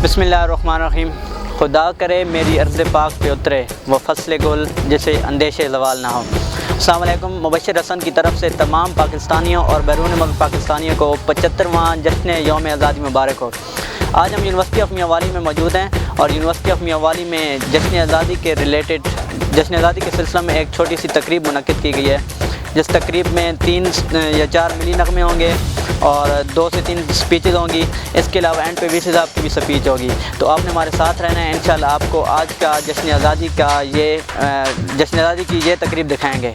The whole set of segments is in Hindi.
बिस्मिल्लाहिर्रहमानिर्रहीम। खुदा करे मेरी अर्ज़ पाक पे उतरे वो फसल गुल जिसे अंदेशे ज़वाल ना हो। अस्सलाम वालेकुम। मुबश्शिर हसन की तरफ से तमाम पाकिस्तानियों और बैरून मुल्क पाकिस्तानियों को 75वां जश्न यौम आज़ादी मुबारक हो। आज हम यूनिवर्सटी ऑफ मियांवाली में मौजूद हैं और यूनिवर्सटी ऑफ मियांवाली में जश्न आज़ादी के सिलसिले में एक छोटी सी तकरीब मुनक़िद की गई है, जिस तकरीब में 3 या 4 मिली नगमे होंगे और 2 से 3 स्पीचेज़ होंगी। इसके अलावा एंड पे वीसी साहब की भी स्पीच होगी। तो आपने हमारे साथ रहना है। इंशाल्लाह आपको आज का जश्न आज़ादी की ये तकरीब दिखाएंगे।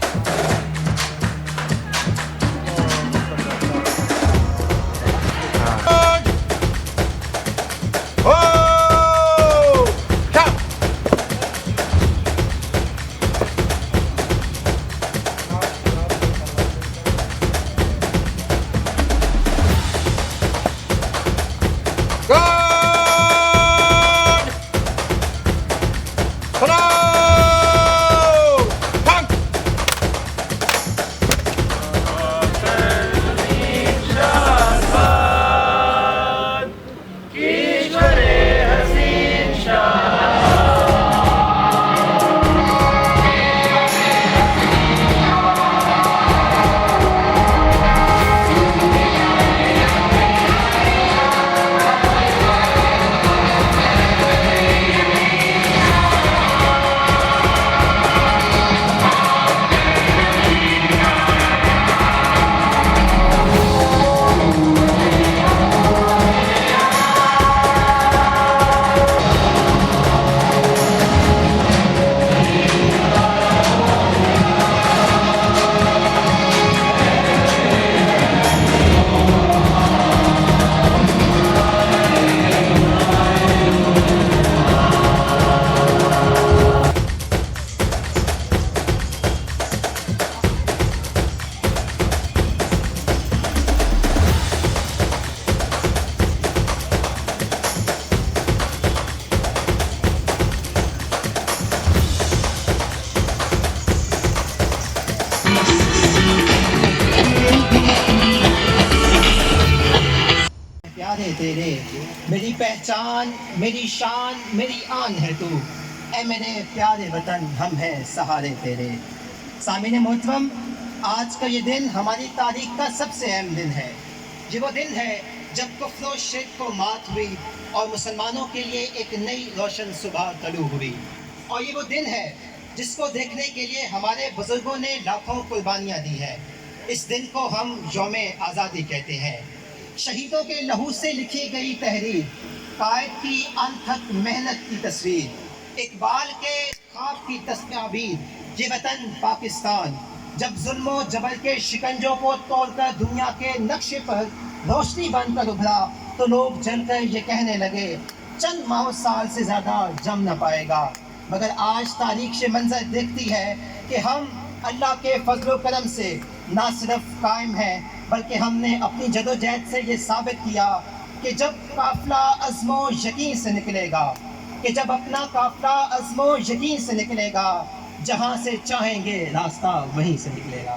तेरे मेरी पहचान, मेरी शान, मेरी आन है तू। ऐ मेरे प्यारे वतन, हम हैं सहारे तेरे। सामीने मोहतरम, आज का ये दिन हमारी तारीख का सबसे अहम दिन है। ये वो दिन है जब कुफ्र और शिर्क को मात हुई और मुसलमानों के लिए एक नई रोशन सुबह तलू हुई। और ये वो दिन है जिसको देखने के लिए हमारे बुजुर्गों ने लाखों कुर्बानियाँ दी हैं। इस दिन को हम यौम आज़ादी कहते हैं। शहीदों के लहू से लिखी गई तहरीर, कायद की अनथक मेहनत की तस्वीर, इकबाल के ख्वाब की तस्वीर, ये वतन पाकिस्तान जब जुल्म और जबर के शिकंजों को तोड़कर दुनिया के नक्शे पर रोशनी बनकर उभरा, तो लोग जलकर ये कहने लगे चंद माह साल से ज़्यादा जम न पाएगा। मगर आज तारीख से मंजर देखती है कि हम अल्लाह के फजल व करम से ना सिर्फ कायम हैं, बल्कि हमने अपनी जदोजहद से ये साबित किया कि जब काफिला अज़्मो यकीन से निकलेगा, यकीन से निकलेगा, जहाँ से चाहेंगे रास्ता वहीं से निकलेगा।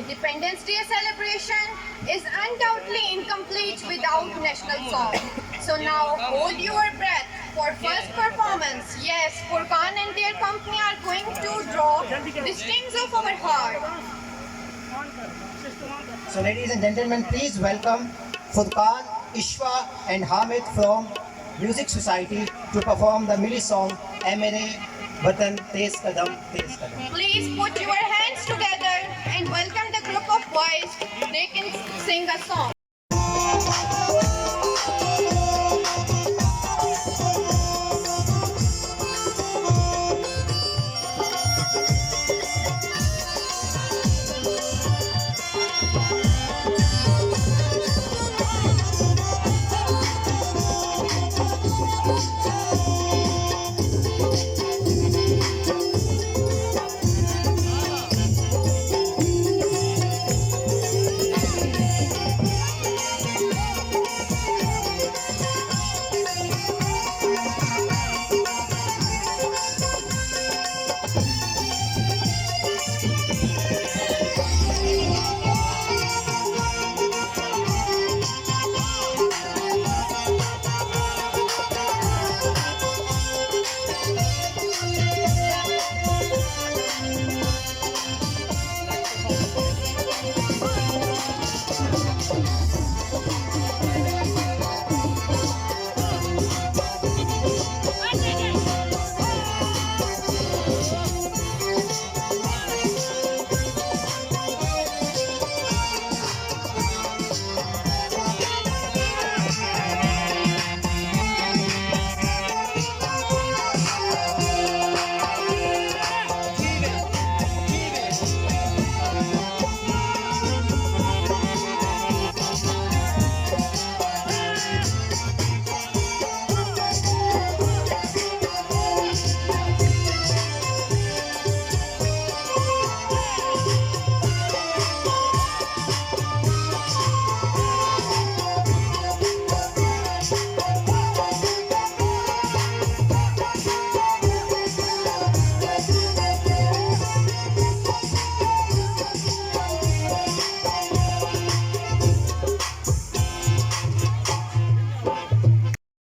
Independence Day celebration is undoubtedly incomplete without national song. So now hold your breath for first performance. Yes, Furqan and their company are going to draw the strings of our heart. So ladies and gentlemen, please welcome Furqan, Ishwa and Hamid from Music Society to perform the Mili song "Ae Mere Watan Tez Kadam Tez Kadam." Please put your hands together and welcome the group of boys. They can sing a song.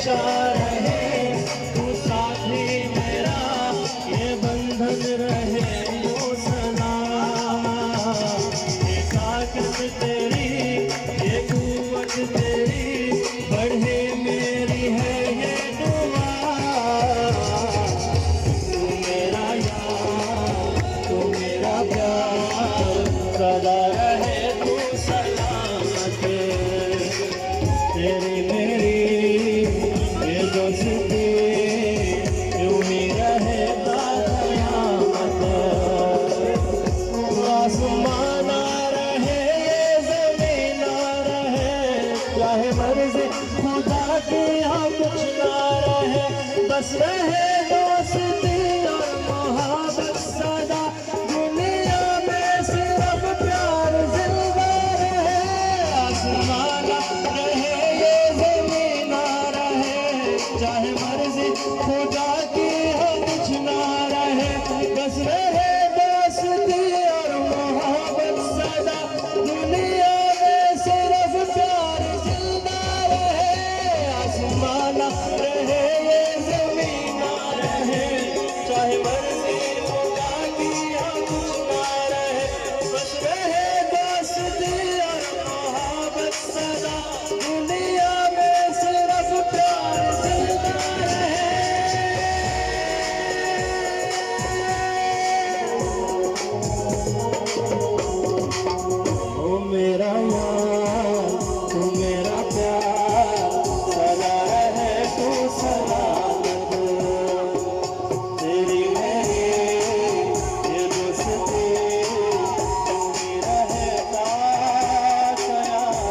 हमेशा रहे तू साथी मेरा, ये बंधन रहे वो सलाम। ये ताकत तेरी, ये कुव्वत तेरी, बढ़े मेरी है ये दुआ। तू मेरा यार, तू मेरा प्यार, सदा रहे तू सलामत। तेरी मेरी ये दोस्ती यूं ही रहे ता क़यामत। आसमान ना रहे, ज़मीन ना रहे, चाहे मर्ज़ी खुदा की यहाँ कुछ ना रहे, बस रहे दोस्ती और मोहब्बत सदा। दुनिया में सिर्फ प्यार जिंदा रहे। आसमान ना रहे, ये ज़मीन ना रहे, चाहे मर्ज़ी खुदा की यहाँ कुछ ना रहे, बस रहे दोस्ती और मोहब्बत सदा। दुनिया में सिर्फ प्यार जिंदा रहे। आसमान ना रहे, ये ज़मीन ना रहे, चाहे मर्ज़ी खुदा की यहाँ कुछ ना रहे, बस रहे दोस्ती और मोहब्बत सदा। दुनिया में सिर्फ प्यार जिंदा रहे। ओ मेरा यार, तू मेरा प्यार, सदा रहे तू सलामत। तेरी मेरी ये दोस्ती यूं ही रहे ता क़यामत।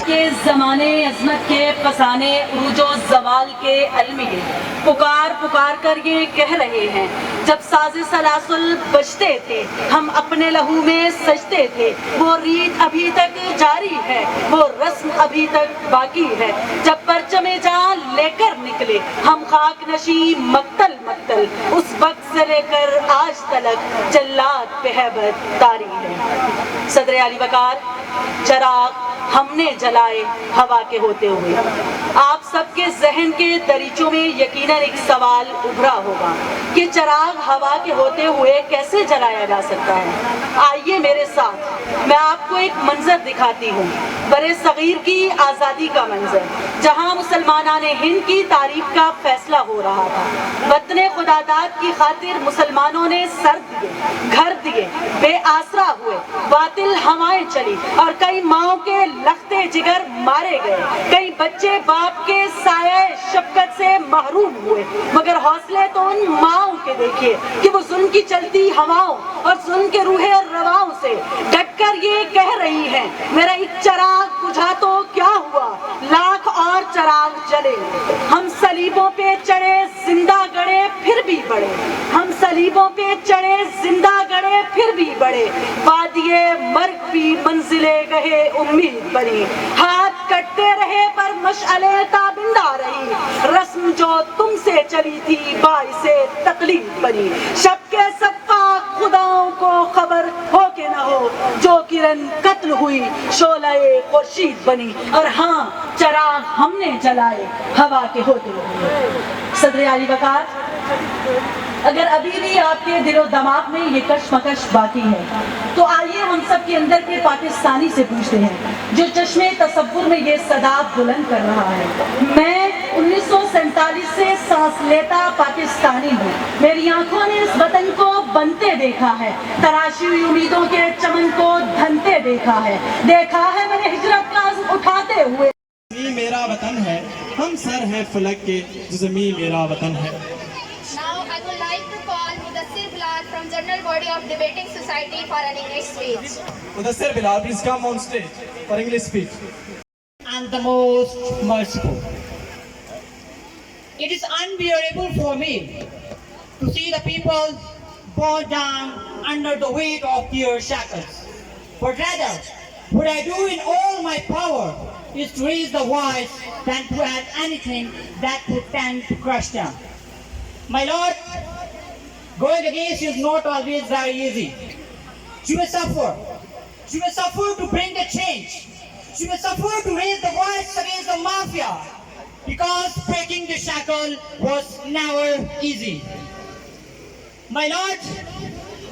के ज़माने अज़मत के फसाने उरूजो ज़वाल के अलमिए पुकार पुकार कर ये कह रहे हैं, जब साज़े सलासुल बजते थे हम अपने लहू में सजते थे। वो रीत अभी तक जारी है, वो रस्म अभी तक बाकी है। जब परचमे जान लेकर निकले हम खाक नशी मक्तल मक्तल, उस वक्त से लेकर आज तलक जल्लाद पे हैबत तारी है। सदर आली वकार चराग हमने जलाए हवा के होते हुए। आप सबके जहन के दरीचों में यकीनन एक सवाल उभरा होगा कि चिराग हवा के होते हुए कैसे जलाया जा सकता है। आइए मेरे साथ, मैं आपको एक मंजर दिखाती हूँ, बरे सगीर की आज़ादी का मंजर, जहाँ मुसलमानाने हिंद की तारीफ का फैसला हो रहा था। वतने खुदादाद की खातिर मुसलमानों ने सर दिए, घर दिए, बेआसरा हुए, बातिल हवाएं चली और कई माओं के लखते जिगर मारे गए। कई बच्चे बाप के साये शफकत से महरूम हुए, मगर हौसले तो उन माओं के देखिए कि वो जुल्म की चलती हवाओं और जुल्म के रूहे रवाओं से डटकर ये कह रही हैं, मेरा एक चिराग बुझा तो क्या हुआ, लाख और चिराग जले। हम सलीबों पे चढ़े जिंदा गड़े फिर भी बढ़े, हम सलीबों पे चढ़े जिंदा गड़े फिर भी बढ़े। वादिये मर्ग भी मंजिले गए उम्मीद बनी, हाथ कटते रहे पर मशअले ताबिंदा रही। रस्म जो तुमसे चली थी बाइसे तकलीफ बनी। शब के सफ़ा खुदाओं को खबर हो के न हो, जो किरण कत्ल हुई शोले खुर्शीद बनी। और हाँ, चिराग हमने जलाए हवा के होते हुए। सदर आली वकार, अगर अभी भी आपके दिलो दिमाग में ये कशमकश बाकी है तो आइए हम सब के अंदर के पाकिस्तानी से पूछते हैं जो चश्मे तसव्वुर में ये सदा बुलंद कर रहा है। मैं 1947 से सांस लेता पाकिस्तानी हूँ। मेरी आंखों ने इस वतन को बनते देखा है, तराशी हुई उम्मीदों के चमन को धनते देखा है। देखा है मैंने हिजरत का अज़्म उठाते हुए। ज़मीं मेरा वतन है, हम सर हैं फलक के, ज़मीं मेरा वतन है। Now I would like to call Mudassir Bilal from General Body of Debating Society for an English speech. Mudassir Bilal, please come on stage for English speech. And the most merciful. It is unbearable for me to see the people bow down under the weight of their shackles. But rather, what I do in all my power is to raise the voice than to add anything that could tend to crush them. My Lord, going against you is not always very easy. You may suffer. You may suffer to bring the change. She was suffered to raise the voice against the mafia because breaking the shackle was never easy. My Lord,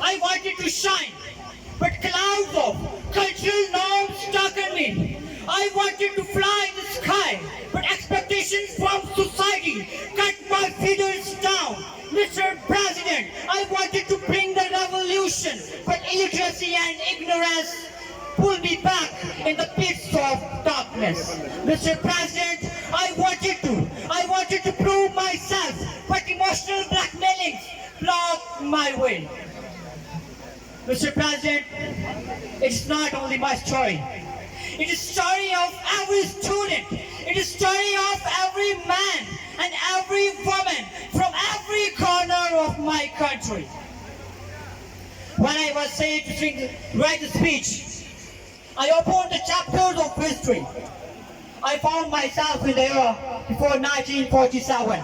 I wanted to shine, but clouds of cultural norms stuck on me. I wanted to fly in the sky, but expectations from society cut my feathers down. Mr. President, I wanted to bring the revolution, but illiteracy and ignorance pulled me back in the pits of darkness. Mr. President, I wanted to prove myself, but emotional blackmailings blocked my way. Mr. President, it's not only my story. It is the story of every student. It is the story of every man and every woman from every corner of my country. When I was said to write a speech, I opened the chapters of history. I found myself in the era before 1947.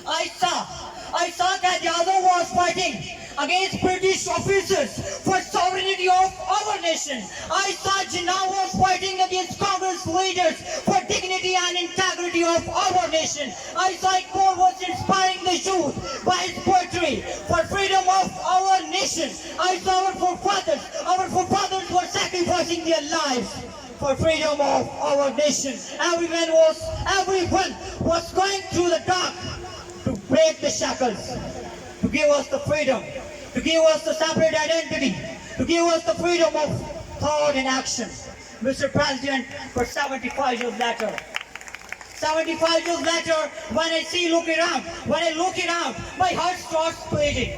I saw that the other was fighting against British officers for sovereignty of our nation. I saw Jinnah was fighting against Congress leaders for dignity and integrity of our nation. I saw Iqbal was inspiring the youth by his poetry for freedom of our nation. I saw our forefathers were sacrificing their lives for freedom of our nation. Everyone was going through the dark to break the shackles, to give us the freedom, to give us the separate identity, to give us the freedom of thought and action. Mr. President, for 75 years later, when I look around, my heart starts bleeding.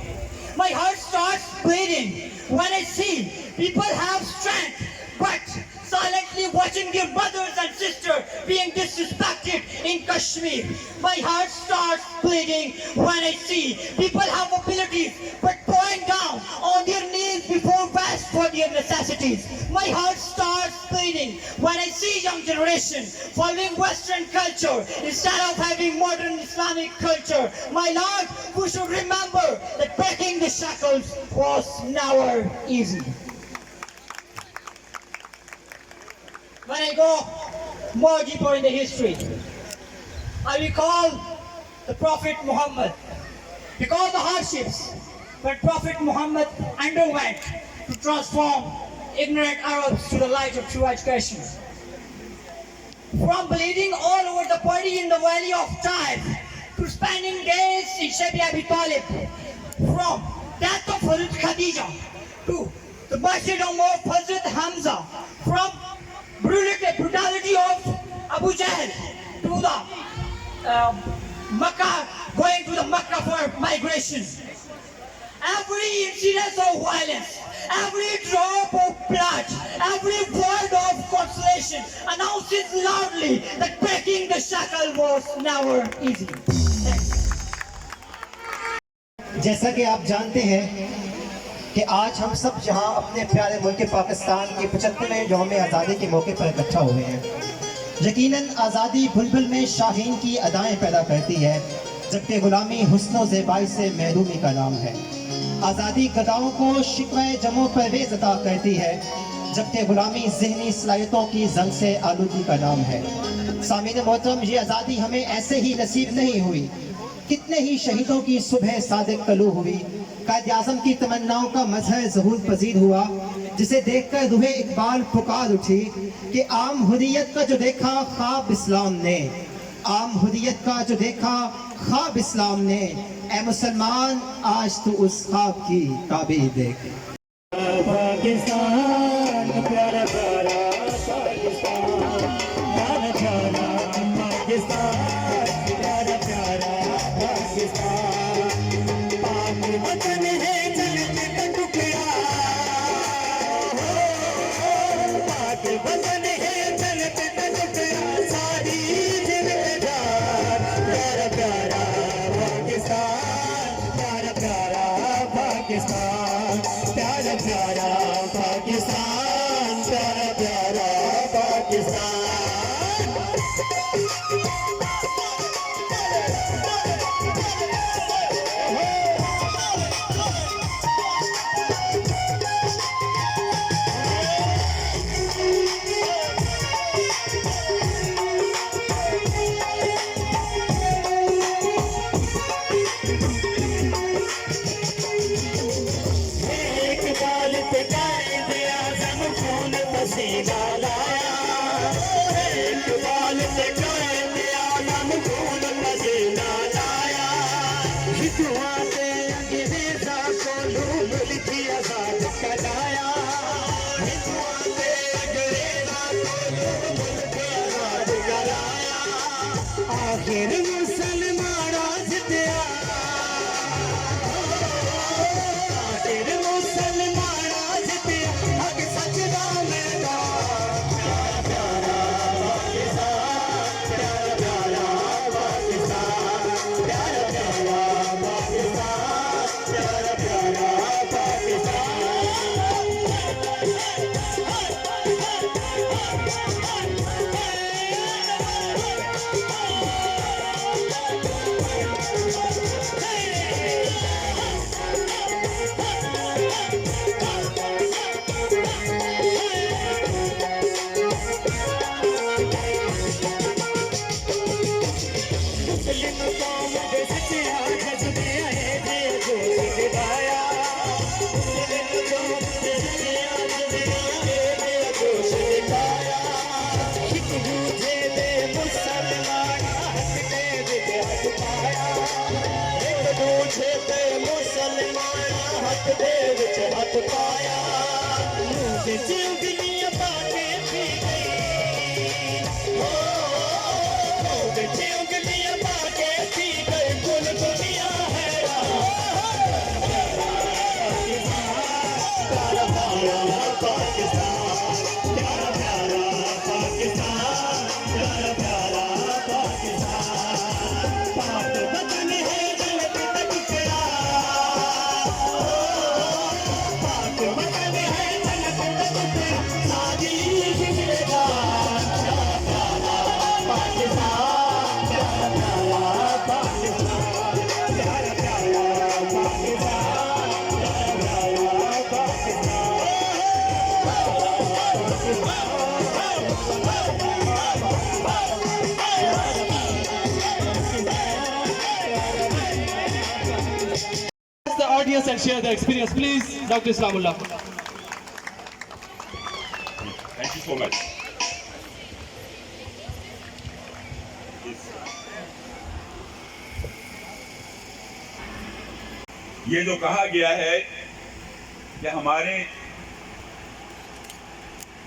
My heart starts bleeding when I see people have strength, but silently watching their brothers and sisters being disrespected in Kashmir. My heart starts bleeding when I see people have abilities but bowing down on their knees before West for their necessities. My heart starts bleeding when I see young generation following Western culture instead of having modern Islamic culture. My Lord, we should remember that breaking the shackles was never easy. When I go more deeper in the history, I recall the Prophet Muhammad. Recall the hardships that Prophet Muhammad underwent to transform ignorant Arabs to the light of true education. From bleeding all over the body in the valley of Taif to spending days in Shabi Abi Talib, from death of Hazrat Khadija to the martyrdom of Hazrat Hamza, from brutality of Abu Jahl to the going to the Makkah for migration. Every incident of violence, every drop of blood, every word of consolation announces loudly that breaking the shackle was never easy. जैसा कि आप जानते हैं कि आज हम सब जहां अपने प्यारे मुल्क पाकिस्तान के 75वें यौम आज़ादी के मौके पर इकट्ठा हुए हैं, यकीनन आज़ादी बुलबुल में शाहीन की अदाएं पैदा करती है, जबकि गुलामी हुस्न ज़ेबाई से महरूमी का नाम है। आज़ादी गदाओं को शिकवे जमो परवेज़ अता करती है, जबकि गुलामी ज़हनी सलाहियतों की जंग से आलूदी का नाम है। सामीन मोहतरम, ये आज़ादी हमें ऐसे ही नसीब नहीं हुई, कितने ही शहीदों की सुबह सादिक तलू हुई, कायद आज़म की तमन्नाओं का मजहर ज़हूर पजीर हुआ, जिसे देखकर रूहे इकबाल पुकार उठी कि आम हुर्रियत का जो देखा ख्वाब इस्लाम ने, आम हुर्रियत का जो देखा ख्वाब इस्लाम ने, ऐ मुसलमान आज तो उस ख्वाब की ताबीर देख। पाकिस्तान प्यारा प्यारा पाकिस्तान, जाना जाना पाकिस्तान, प्यारा प्यारा पाकिस्तान, पाक वतन है जन्नत का टुकड़ा, पाक वतन है जन्नत का टुकड़ा, सारी जिंदगार प्यारा प्यारा पाकिस्तान, प्यारा प्यारा पाकिस्तान, प्यारा प्यारा Pakistan. The audience and share their experience, please. Dr. Islamullah. Thank you so much. ये जो कहा गया है कि हमारे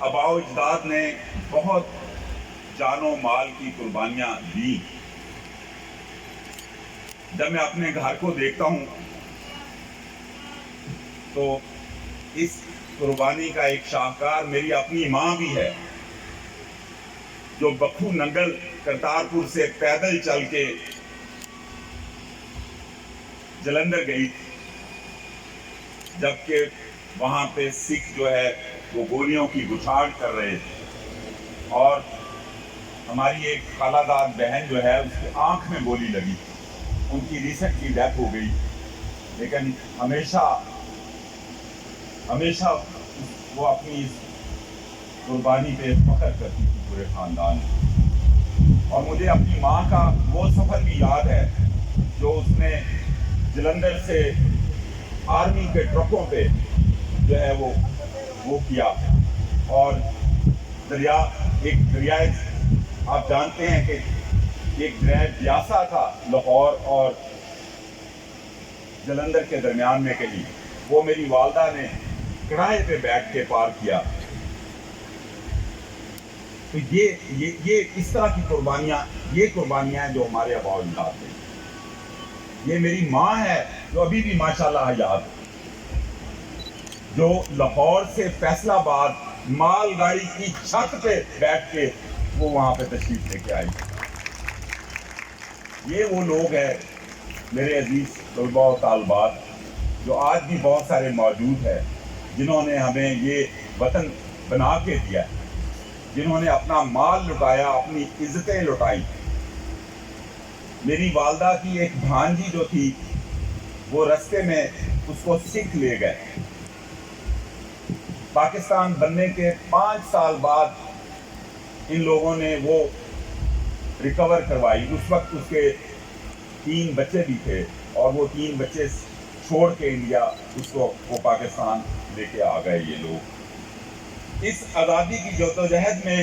आबाओ अजदाद ने बहुत जानो माल की कुर्बानियां दी, जब मैं अपने घर को देखता हूं तो इस कुर्बानी का एक शाहकार मेरी अपनी माँ भी है, जो बखू नंगल करतारपुर से पैदल चल के जलंधर गई, जबकि वहां पे सिख जो है वो गोलियों की गुछाड़ कर रहे थे और हमारी एक खालादार बहन जो है उसकी आंख में गोली लगी, उनकी रिसेंटली डेथ हो गई, लेकिन हमेशा वो अपनी इस कुर्बानी पे फख्र करती थी पूरे खानदान। और मुझे अपनी माँ का वो सफ़र भी याद है जो उसने जलंधर से आर्मी के ट्रकों पे जो है वो किया। और एक दरिया आप जानते हैं कि एक दरिया ब्यासा था लाहौर और जलंधर के दरमियान में कहीं, वो मेरी वालदा ने किराए पे बैठ के पार किया। तो ये इस तरह की कुर्बानियां हैं जो हमारे आबाओ अजदाद थे। ये मेरी माँ है जो अभी भी माशाल्लाह हयात, जो लाहौर से फैसलाबाद मालगाड़ी की छत पे बैठ के वो वहां पे तशरीफ लेके आई। ये वो लोग हैं मेरे अजीज तलबा और तालबात जो आज भी बहुत सारे मौजूद हैं, जिन्होंने हमें ये वतन बना के दिया, जिन्होंने अपना माल लुटाया, अपनी इज्जतें लुटाई। मेरी वालदा की एक भांजी जो थी वो रास्ते में उसको सिख ले गए। पाकिस्तान बनने के 5 साल बाद इन लोगों ने वो रिकवर करवाई। उस वक्त उसके 3 बच्चे भी थे और वो 3 बच्चे छोड़ के इंडिया वो पाकिस्तान लेके आ गए ये लोग। इस आज़ादी की जद्दोजहद में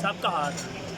सबका हाथ